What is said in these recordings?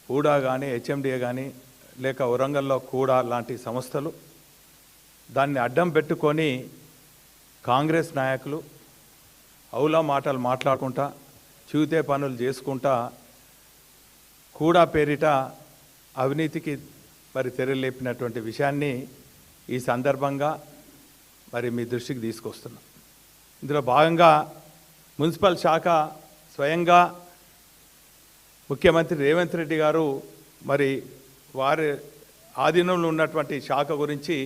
హూడా కానీ హెచ్ఎండిఏ కానీ లేక వరంగల్లో కూడా లాంటి సంస్థలు దాన్ని అడ్డం పెట్టుకొని కాంగ్రెస్ నాయకులు అవులా మాటలు మాట్లాడుకుంటా చూతే పనులు చేసుకుంటా కూడా పేరిట అవినీతికి మరి తెరలేపినటువంటి విషయాన్ని ఈ సందర్భంగా మరి మీ దృష్టికి తీసుకొస్తున్నాం. ఇందులో భాగంగా మున్సిపల్ శాఖ స్వయంగా ముఖ్యమంత్రి రేవంత్ రెడ్డి గారు మరి వారి ఆధీనంలో ఉన్నటువంటి శాఖ గురించి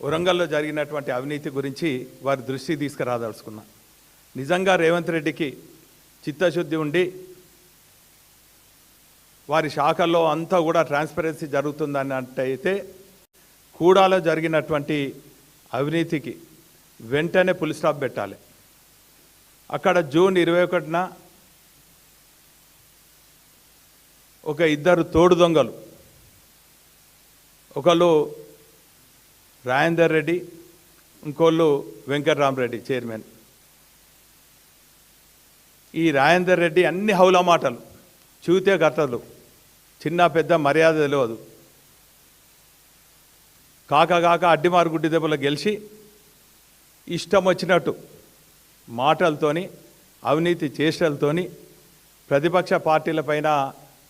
వరంగల్లో జరిగినటువంటి అవినీతి గురించి వారి దృష్టికి తీసుకురాదలుచుకున్నా. నిజంగా రేవంత్ రెడ్డికి చిత్తశుద్ధి ఉండి వారి శాఖల్లో అంతా కూడా ట్రాన్స్పరెన్సీ జరుగుతుందన్నట్టయితే కూడాలో జరిగినటువంటి అవినీతికి వెంటనే ఫుల్ స్టాప్ పెట్టాలి. అక్కడ జూన్ 21న ఒక ఇద్దరు తోడు దొంగలు, ఒకళ్ళు రాజేందర్ రెడ్డి, ఇంకోళ్ళు వెంకట్రామరెడ్డి చైర్మన్. ఈ రాజేందర్ రెడ్డి అన్ని హౌలా మాటలు, చూతే కథలు, చిన్న పెద్ద మర్యాద తెలియదు. కాక అడ్డిమారు గుడ్డి దెబ్బలు గెలిచి ఇష్టం వచ్చినట్టు మాటలతోని అవినీతి చేష్టలతోని ప్రతిపక్ష పార్టీలపైన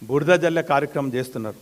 బురద జల్లే కార్యక్రమం చేస్తున్నారు.